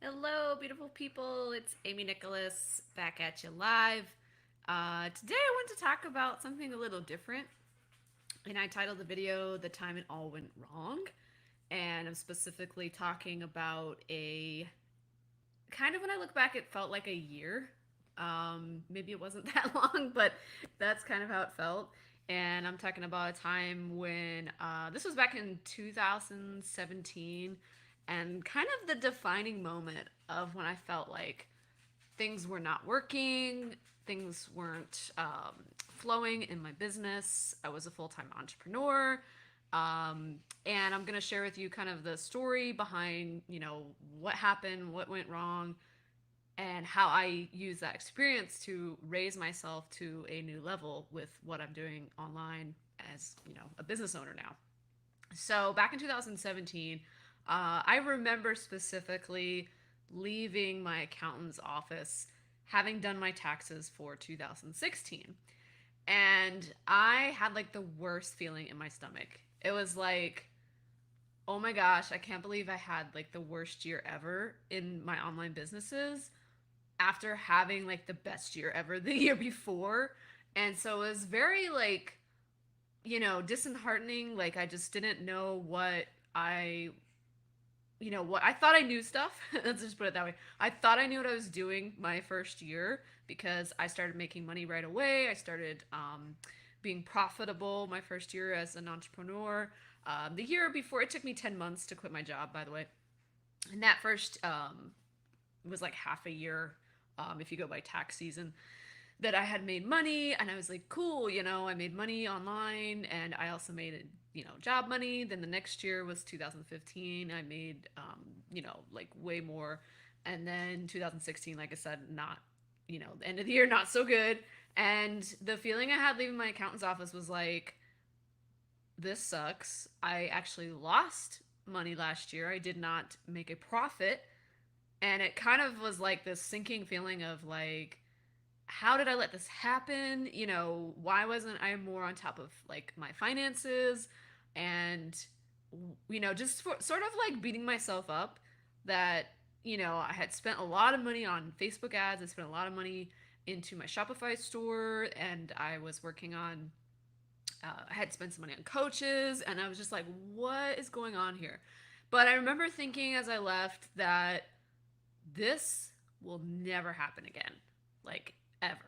Hello, beautiful people. It's Amy Nicholas back at you live. Today, I want to talk about something a little different. And I titled the video The Time It All Went Wrong. And I'm specifically talking about a kind of when I look back, it felt like a year. Maybe it wasn't that long, but that's kind of how it felt. And I'm talking about a time when this was back in 2017 and kind of the defining moment of when I felt like things were not working, things weren't flowing in my business. I was a full time entrepreneur. And I'm going to share with you kind of the story behind, what happened, what went wrong, and how I use that experience to raise myself to a new level with what I'm doing online as, a business owner now. So back in 2017, I remember specifically leaving my accountant's office, having done my taxes for 2016. And I had like the worst feeling in my stomach. It was like, oh my gosh, I can't believe I had like the worst year ever in my online businesses after having like the best year ever the year before. And so it was very like, disheartening. Like I just didn't know I what I thought I knew stuff. Let's just put it that way. I thought I knew what I was doing my first year because I started making money right away. I started being profitable my first year as an entrepreneur. The year before, it took me 10 months to quit my job, by the way. And that first was like half a year, if you go by tax season, that I had made money. And I was like, cool, I made money online and I also made, job money. Then the next year was 2015. I made, like way more. And then 2016, like I said, not, the end of the year, not so good. And the feeling I had leaving my accountant's office was like, this sucks. I actually lost money last year. I did not make a profit. And it kind of was like this sinking feeling of like, how did I let this happen? Why wasn't I more on top of like my finances? And, just sort of like beating myself up that, I had spent a lot of money on Facebook ads. I spent a lot of money into my Shopify store and I was working on, I had spent some money on coaches and I was just like, what is going on here? But I remember thinking as I left that this will never happen again. Like, ever.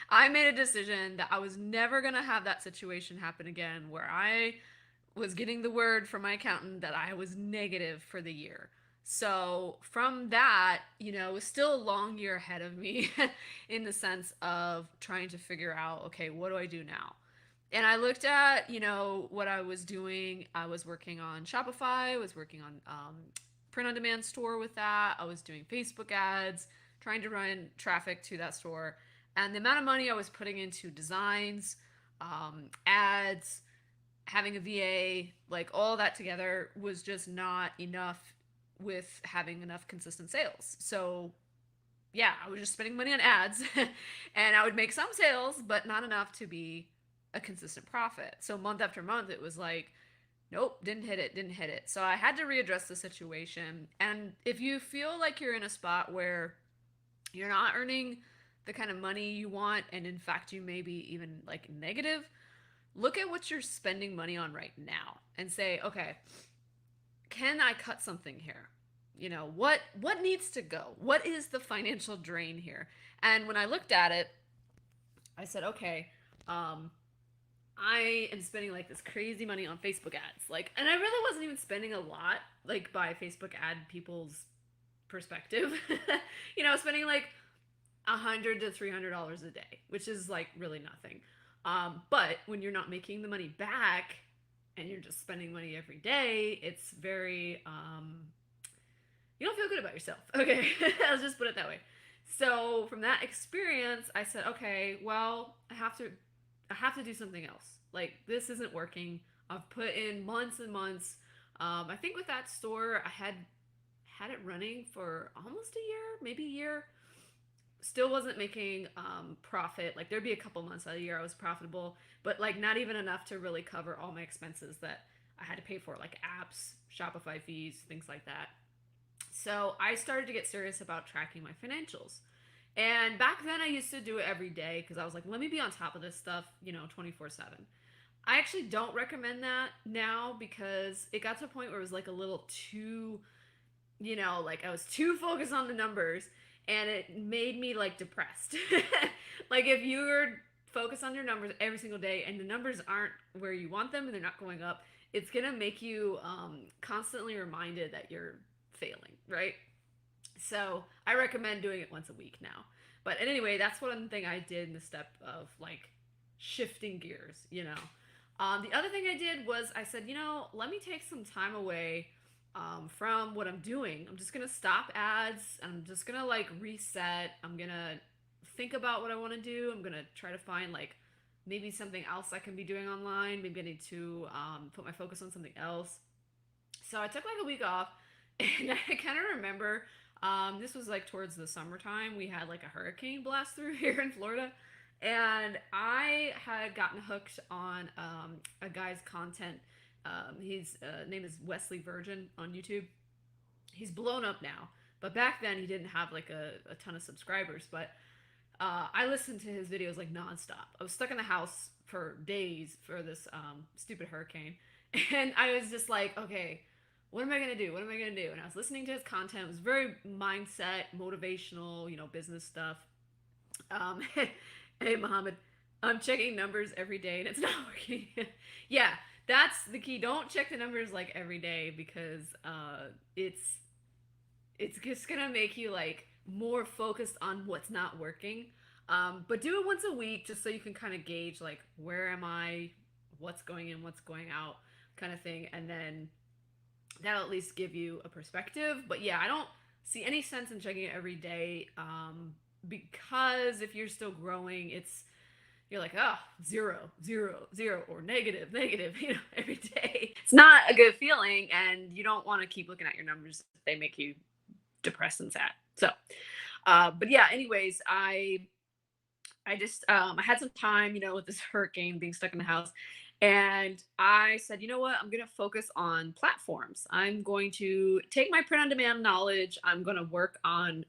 I made a decision that I was never going to have that situation happen again where I was getting the word from my accountant that I was negative for the year. So, from that, it was still a long year ahead of me in the sense of trying to figure out, okay, what do I do now? And I looked at, what I was doing. I was working on Shopify, I was working on print on demand store with that. I was doing Facebook ads, trying to run traffic to that store. And the amount of money I was putting into designs, ads, having a VA, like all that together was just not enough with having enough consistent sales. So, yeah, I was just spending money on ads and I would make some sales, but not enough to be a consistent profit. So, month after month, it was like, nope, didn't hit it, didn't hit it. So I had to readdress the situation. And if you feel like you're in a spot where you're not earning the kind of money you want, and in fact, you may be even like negative, look at what you're spending money on right now and say, okay, can I cut something here? What needs to go? What is the financial drain here? And when I looked at it, I said, okay, um, I am spending like this crazy money on Facebook ads. Like, and I really wasn't even spending a lot, like by Facebook ad people's perspective. Spending like $100 to $300 a day, which is like really nothing. But when you're not making the money back and you're just spending money every day, it's very you don't feel good about yourself. Okay, let's just put it that way. So from that experience, I said, okay, well, I have to do something else. Like this isn't working. I've put in months and months. I think with that store, I had it running for almost a year, maybe a year. Still wasn't making profit. Like there'd be a couple months out of the year I was profitable, but like not even enough to really cover all my expenses that I had to pay for, like apps, Shopify fees, things like that. So I started to get serious about tracking my financials. And back then I used to do it every day because I was like, let me be on top of this stuff, 24/7. I actually don't recommend that now because it got to a point where it was like a little too, like I was too focused on the numbers and it made me like depressed. Like if you're focused on your numbers every single day and the numbers aren't where you want them and they're not going up, it's gonna make you constantly reminded that you're failing, right? So I recommend doing it once a week now. But anyway, that's one thing I did in the step of like shifting gears. The other thing I did was I said, let me take some time away from what I'm doing. I'm just gonna stop ads. I'm just gonna like reset. I'm gonna think about what I want to do. I'm gonna try to find like maybe something else I can be doing online. Maybe I need to put my focus on something else. So I took like a week off, and I kind of remember this was like towards the summertime. We had like a hurricane blast through here in Florida, and I had gotten hooked on a guy's content. His name is Wesley Virgin on YouTube. He's blown up now, but back then he didn't have like a ton of subscribers. But I listened to his videos like nonstop. I was stuck in the house for days for this stupid hurricane, and I was just like, okay, what am I gonna do? What am I gonna do? And I was listening to his content. It was very mindset, motivational, business stuff. Um, hey, Mohammed, I'm checking numbers every day and it's not working. Yeah, that's the key. Don't check the numbers like every day because it's just gonna make you like more focused on what's not working. But do it once a week just so you can kind of gauge like where am I, what's going in, what's going out, kind of thing, and then that'll at least give you a perspective. But yeah, I don't see any sense in checking it every day because if you're still growing, you're like, oh, zero, zero, zero, or negative, negative, every day. It's not a good feeling, and you don't want to keep looking at your numbers if they make you depressed and sad. So, but yeah, anyways, I just I had some time, with this hurricane being stuck in the house. And I said, you know what? I'm going to focus on platforms. I'm going to take my print on demand knowledge. I'm going to work on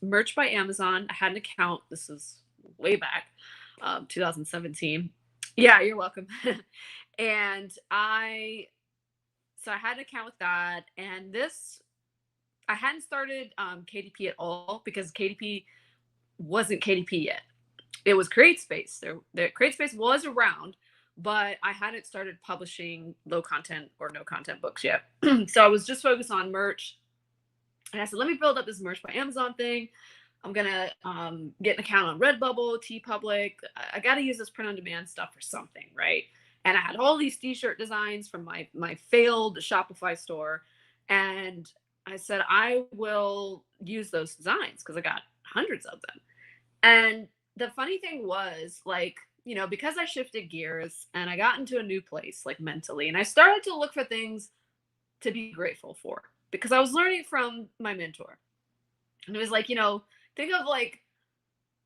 merch by Amazon. I had an account. This is way back, 2017. Yeah, you're welcome. And so I had an account with that. And I hadn't started KDP at all because KDP wasn't KDP yet. It was CreateSpace. The CreateSpace was around, but I hadn't started publishing low content or no content books yet. So I was just focused on merch. And I said, let me build up this merch by Amazon thing. I'm gonna get an account on Redbubble, TeePublic. I got to use this print on demand stuff for something, right? And I had all these t-shirt designs from my failed Shopify store, and I said I will use those designs because I got hundreds of them. And the funny thing was, like, because I shifted gears and I got into a new place, like mentally, and I started to look for things to be grateful for because I was learning from my mentor. And it was like, think of like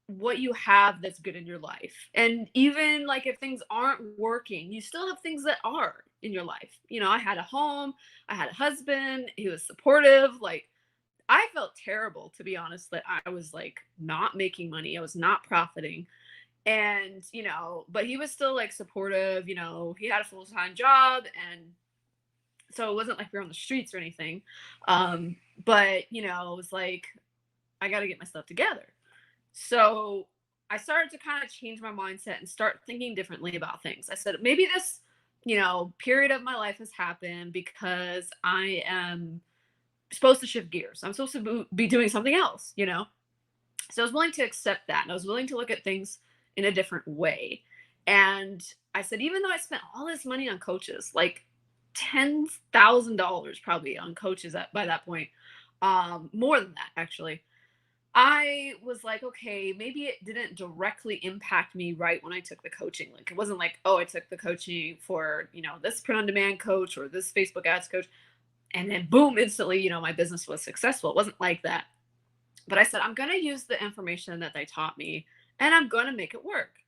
what you have that's good in your life. And even like if things aren't working, you still have things that are in your life. I had a home, I had a husband, he was supportive. Like, I felt terrible, to be honest, that I was like not making money. I was not profiting. And, but he was still like supportive. He had a full-time job. And so it wasn't like we were on the streets or anything. But, it was like, I got to get my stuff together. So I started to kind of change my mindset and start thinking differently about things. I said, maybe this, period of my life has happened because I am supposed to shift gears. I'm supposed to be doing something else. So I was willing to accept that. And I was willing to look at things in a different way. And I said, even though I spent all this money on coaches, like $10,000 probably on coaches by that point, more than that, actually, I was like, okay, maybe it didn't directly impact me right when I took the coaching. Like, it wasn't like, oh, I took the coaching for, this print on demand coach or this Facebook ads coach. And then boom, instantly, my business was successful. It wasn't like that. But I said, I'm going to use the information that they taught me and I'm going to make it work.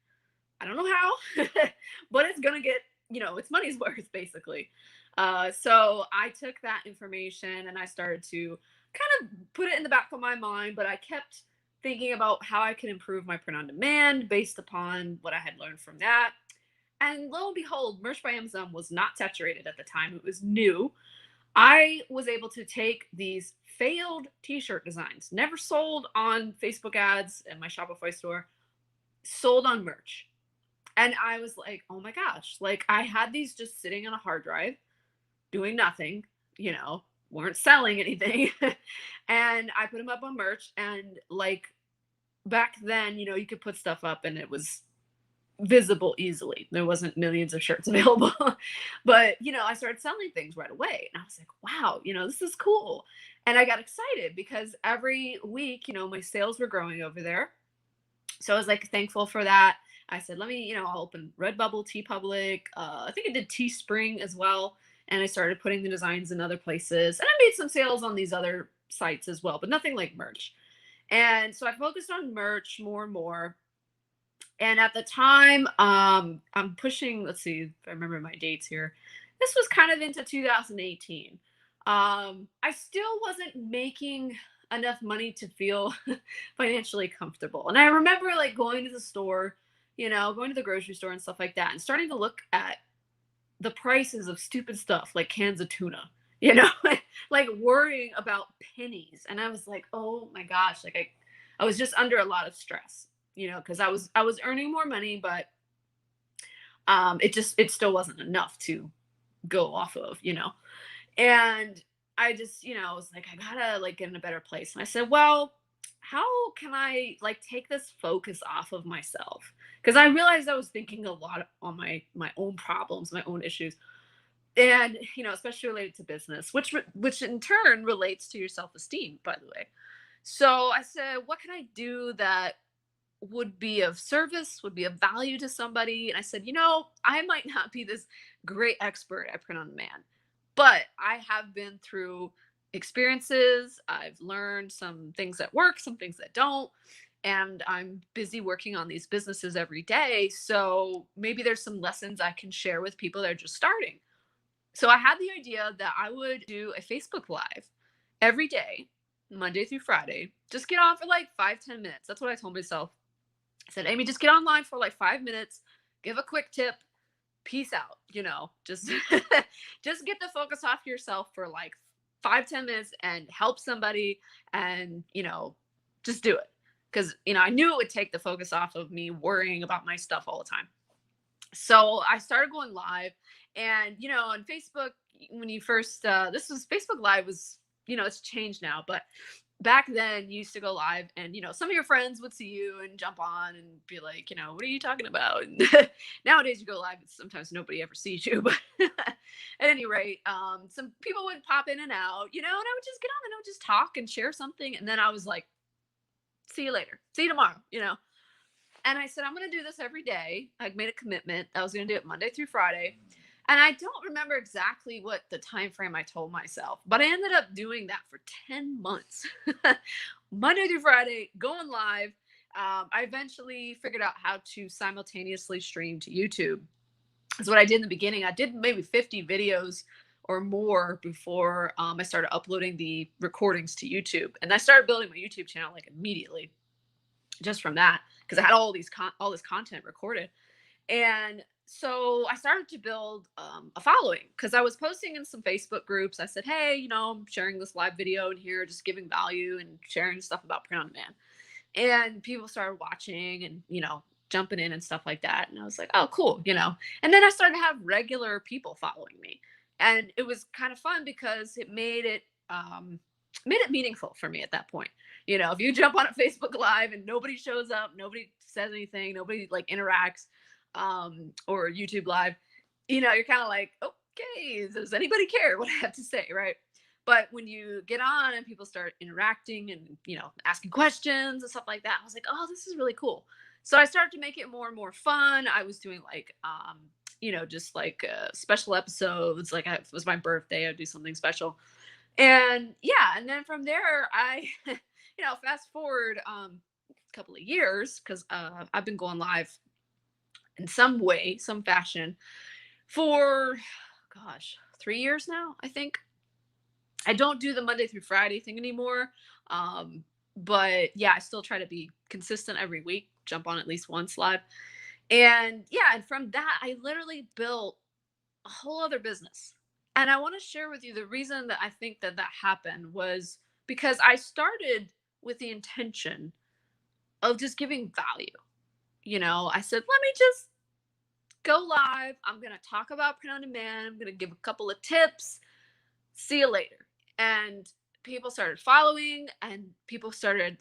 I don't know how, but it's going to get, its money's worth, basically. So I took that information and I started to kind of put it in the back of my mind, but I kept thinking about how I could improve my print on demand based upon what I had learned from that. And lo and behold, Merch by Amazon was not saturated at the time. It was new. I was able to take these failed t-shirt designs, never sold on Facebook ads and my Shopify store, sold on merch. And I was like, oh my gosh, like I had these just sitting on a hard drive doing nothing, you know, weren't selling anything. And I put them up on merch. And like back then, you know, you could put stuff up and it was visible easily. There wasn't millions of shirts available. But, you know, I started selling things right away. And I was like, wow, you know, this is cool. And I got excited because every week, you know, my sales were growing over there. So I was like thankful for that. I said, let me, you know, I'll open Redbubble, T Public. I think I did Teespring as well. And I started putting the designs in other places. And I made some sales on these other sites as well, but nothing like merch. And so I focused on merch more and more. And at the time, I'm pushing, let's see if I remember my dates here. This was kind of into 2018. I still wasn't making enough money to feel financially comfortable. And I remember like going to the store, you know, going to the grocery store and stuff like that, and starting to look at the prices of stupid stuff like cans of tuna, you know, like worrying about pennies. And I was like, oh my gosh, like I was just under a lot of stress, you know, because I was earning more money, but it still wasn't enough to go off of, you know. And I just, you know, was like, I gotta like get in a better place. And I said, well, how can I like take this focus off of myself? Because I realized I was thinking a lot on my own problems, my own issues, and you know, especially related to business, which in turn relates to your self esteem, by the way. So I said, what can I do that would be of service, would be of value to somebody? And I said, you know, I might not be this great expert at print on demand, but I have been through experiences. I've learned some things that work, some things that don't. And I'm busy working on these businesses every day. So maybe there's some lessons I can share with people that are just starting. So I had the idea that I would do a Facebook Live every day, Monday through Friday. Just get on for like 5, 10 minutes. That's what I told myself. I said, Amy, just get online for like 5 minutes, give a quick tip, peace out, you know, just just get the focus off yourself for like 5, 10 minutes and help somebody, and you know, just do it. Because you know, I knew it would take the focus off of me worrying about my stuff all the time. So I started going live, and you know, on Facebook, when you first this was Facebook Live was, you know, it's changed now, but back then you used to go live and you know, some of your friends would see you and jump on and be like, you know, what are you talking about? And nowadays you go live and sometimes nobody ever sees you, but at any rate, some people would pop in and out, you know, and I would just get on and I would just talk and share something, and then I was like, see you later, see you tomorrow, you know. And I said, I'm going to do this every day. I made a commitment. I was going to do it Monday through Friday. And I don't remember exactly what the time frame I told myself, but I ended up doing that for 10 months. Monday through Friday, going live. I eventually figured out how to simultaneously stream to YouTube. That's what I did in the beginning. I did maybe 50 videos or more before I started uploading the recordings to YouTube. And I started building my YouTube channel like immediately just from that, because I had all this content recorded. And so I started to build a following because I was posting in some Facebook groups. I said, hey, you know, I'm sharing this live video in here, just giving value and sharing stuff about print on demand. And people started watching and, you know, jumping in and stuff like that. And I was like, oh, cool, you know. And then I started to have regular people following me. And it was kind of fun because it made it meaningful for me at that point. You know, if you jump on a Facebook Live and nobody shows up, nobody says anything, nobody like interacts, or YouTube Live, you know, you're kind of like, okay, does anybody care what I have to say, right? But when you get on and people start interacting and, you know, asking questions and stuff like that, I was like, oh, this is really cool. So I started to make it more and more fun. I was doing like, you know, just like special episodes. Like if it was my birthday, I'd do something special. And yeah, and then from there, I, you know, fast forward a couple of years because I've been going live in some way, some fashion for, gosh, 3 years now, I think. I don't do the Monday through Friday thing anymore. Um, but yeah, I still try to be consistent every week, jump on at least once live. And yeah, and from that, I literally built a whole other business. And I want to share with you the reason that I think that that happened was because I started with the intention of just giving value. I said, let me just go live. I'm going to talk about print on demand. I'm going to give a couple of tips. See you later. And people started following and people started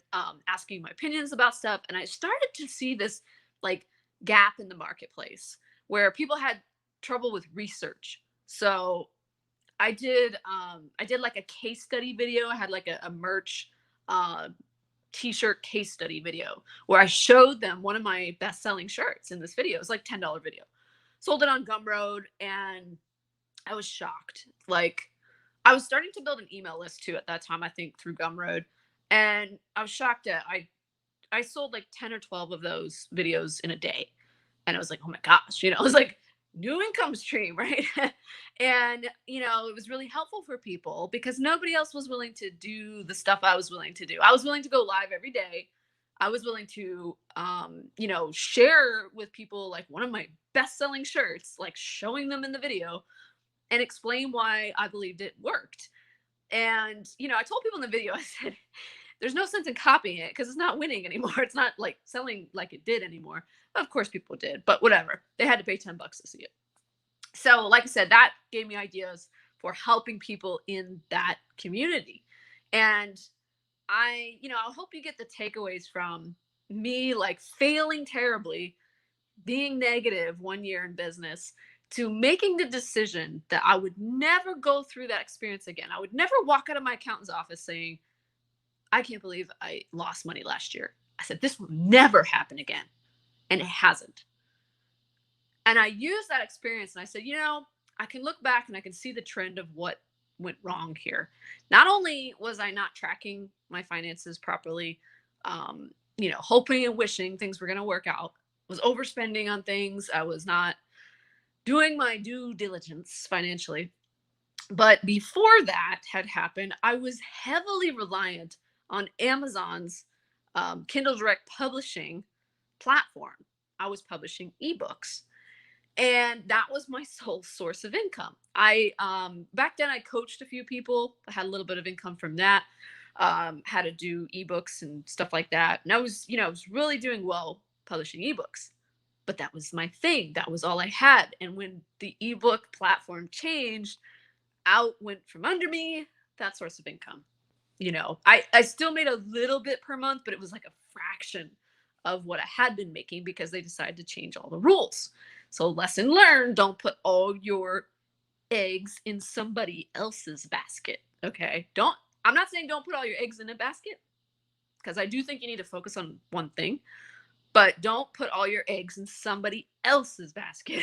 asking my opinions about stuff. And I started to see this like gap in the marketplace where people had trouble with research. So I did like a case study video. I had like a merch uh, t-shirt case study video where I showed them one of my best-selling shirts in this video. It was like $10 video. Sold it on Gumroad and I was shocked. Like I was starting to build an email list too at that time, I think through Gumroad. And I was shocked at I sold like 10 or 12 of those videos in a day. And I was like, oh my gosh, it was like new income stream, right? And it was really helpful for people because nobody else was willing to do the stuff I was willing to do. I was willing to go live every day. I was willing to share with people like one of my best-selling shirts, like showing them in the video and explain why I believed it worked. And I told people in the video, I said, there's no sense in copying it because it's not winning anymore. It's not like selling like it did anymore. Of course, people did, but whatever. They had to pay $10 to see it. So, like I said, that gave me ideas for helping people in that community. And I hope you get the takeaways from me like failing terribly, being negative 1 year in business, to making the decision that I would never go through that experience again. I would never walk out of my accountant's office saying, I can't believe I lost money last year. I said, this will never happen again. And it hasn't. And I used that experience and I said, I can look back and I can see the trend of what went wrong here. Not only was I not tracking my finances properly, hoping and wishing things were going to work out, was overspending on things. I was not doing my due diligence financially. But before that had happened, I was heavily reliant on Amazon's Kindle Direct publishing platform. I was publishing ebooks, and that was my sole source of income. I back then I coached a few people. I had a little bit of income from that. How to do ebooks and stuff like that, and I was really doing well publishing ebooks. But that was my thing. That was all I had. And when the ebook platform changed, out went from under me that source of income. I still made a little bit per month, but it was like a fraction of what I had been making because they decided to change all the rules. So lesson learned, don't put all your eggs in somebody else's basket. Okay. I'm not saying don't put all your eggs in a basket because I do think you need to focus on one thing, but don't put all your eggs in somebody else's basket.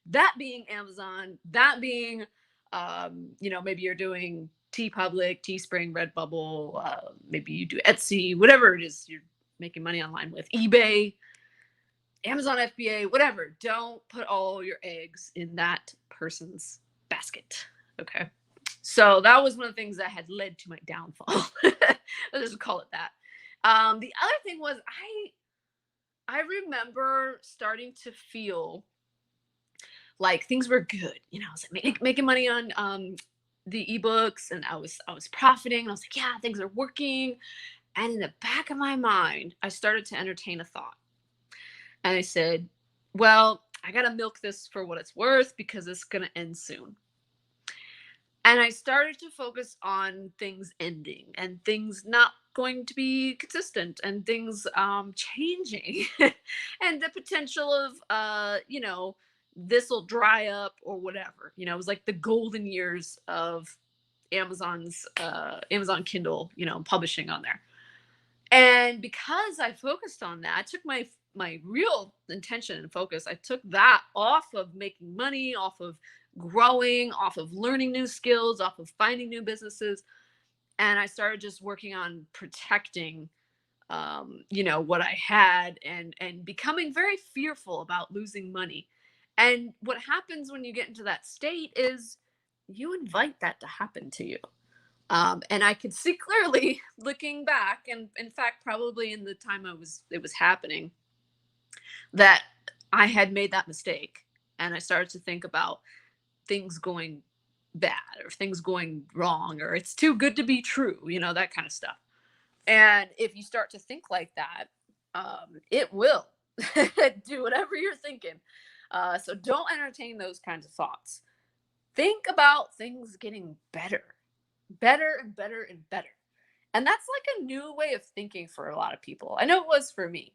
That being Amazon, that being maybe you're doing TeePublic, Teespring, Redbubble, maybe you do Etsy, whatever it is you're making money online with, eBay, Amazon FBA, whatever. Don't put all your eggs in that person's basket. Okay. So that was one of the things that had led to my downfall. Let's just call it that. The other thing was I remember starting to feel like things were good. I was like making money on the ebooks, and I was profiting. And I was like, yeah, things are working. And in the back of my mind, I started to entertain a thought. And I said, well, I got to milk this for what it's worth because it's going to end soon. And I started to focus on things ending and things not going to be consistent and things changing and the potential of, this will dry up or whatever. It was like the golden years of Amazon Kindle, publishing on there. And because I focused on that, I took my real intention and focus. I took that off of making money, off of growing, off of learning new skills, off of finding new businesses, and I started just working on protecting what I had and becoming very fearful about losing money. And what happens when you get into that state is you invite that to happen to you. And I could see clearly looking back, and in fact, probably in the time it was happening, that I had made that mistake. And I started to think about things going bad or things going wrong or it's too good to be true, that kind of stuff. And if you start to think like that, it will do whatever you're thinking. So don't entertain those kinds of thoughts. Think about things getting better, better and better and better. And that's like a new way of thinking for a lot of people. I know it was for me.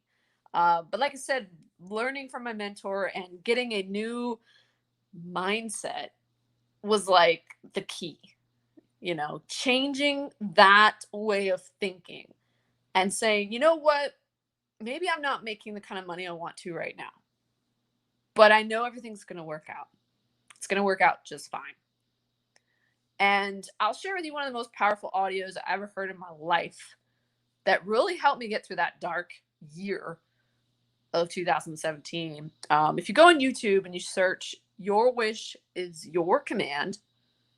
But like I said, learning from my mentor and getting a new mindset was like the key, changing that way of thinking and saying, you know what, maybe I'm not making the kind of money I want to right now, but I know everything's going to work out. It's going to work out just fine. And I'll share with you one of the most powerful audios I ever heard in my life that really helped me get through that dark year of 2017. If you go on YouTube and you search "Your Wish is Your Command,"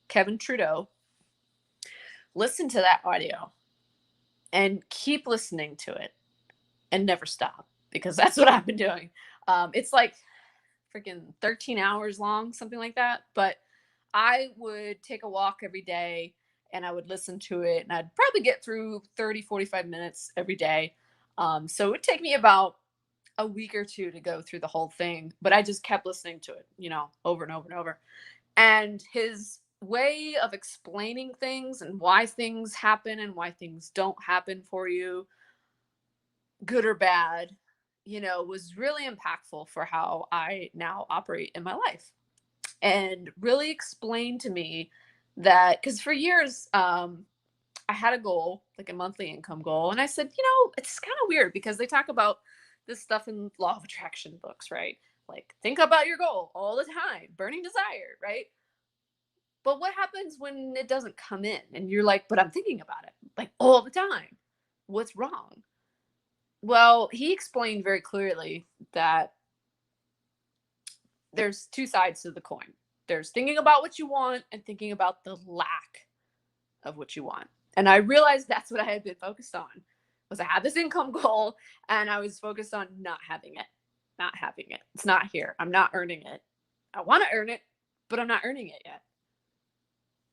Kevin Trudeau, listen to that audio and keep listening to it and never stop, because that's what I've been doing. It's like freaking 13 hours long, something like that. But I would take a walk every day and I would listen to it, and I'd probably get through 30, 45 minutes every day. So it would take me about a week or two to go through the whole thing, but I just kept listening to it, over and over and over. And his way of explaining things and why things happen and why things don't happen for you, good or bad, was really impactful for how I now operate in my life. And really explained to me that, because for years, I had a goal, like a monthly income goal. And I said, it's kind of weird because they talk about this stuff in law of attraction books, right? Like, think about your goal all the time, burning desire, right? But what happens when it doesn't come in and you're like, but I'm thinking about it like all the time? What's wrong? Well, he explained very clearly that there's two sides to the coin. There's thinking about what you want and thinking about the lack of what you want. And I realized that's what I had been focused on. Was I had this income goal and I was focused on not having it. Not having it. It's not here. I'm not earning it. I want to earn it, but I'm not earning it yet.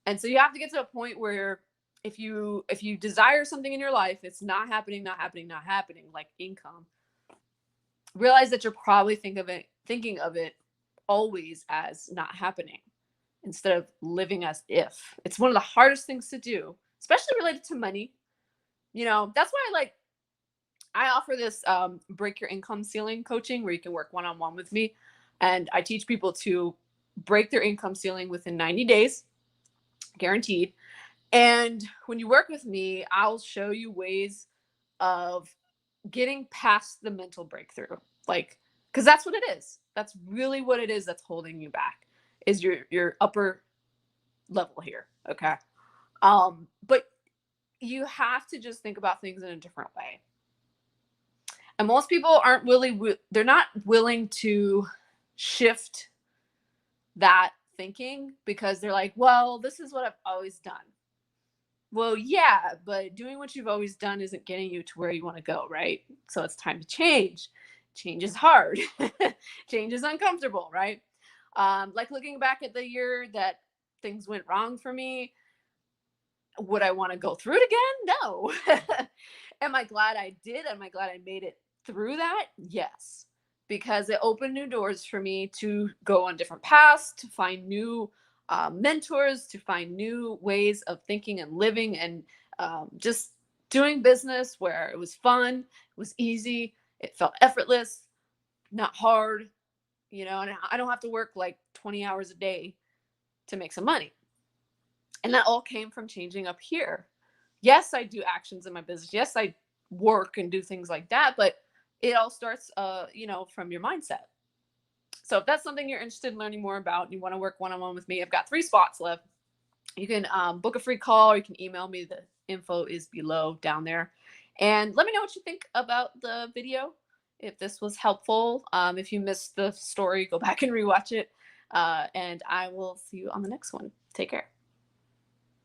And so you have to get to a point where if you desire something in your life, it's not happening, not happening, not happening, like income. Realize that you're probably thinking of it always as not happening instead of living as if. It's one of the hardest things to do, especially related to money. That's why I offer this break your income ceiling coaching where you can work one-on-one with me. And I teach people to break their income ceiling within 90 days, guaranteed. And when you work with me, I'll show you ways of getting past the mental breakthrough. Because that's what it is. That's really what it is that's holding you back, is your upper level here. Okay. But you have to just think about things in a different way. And most people they're not willing to shift that thinking because they're like, well, this is what I've always done. Well, yeah, but doing what you've always done isn't getting you to where you want to go, right? So it's time to change. Change is hard. Change is uncomfortable, right? Like looking back at the year that things went wrong for me, would I want to go through it again? No. Am I glad I did? Am I glad I made it through that? Yes. Because it opened new doors for me to go on different paths, to find new mentors, to find new ways of thinking and living, and just doing business where it was fun, it was easy, it felt effortless, not hard, and I don't have to work like 20 hours a day to make some money. And that all came from changing up here. Yes, I do actions in my business. Yes, I work and do things like that, but it all starts, from your mindset. So if that's something you're interested in learning more about and you want to work one-on-one with me, I've got 3 spots left. You can book a free call, or you can email me. The info is below down there. And let me know what you think about the video. if this was helpful. If you missed the story, go back and rewatch it. And I will see you on the next one. Take care.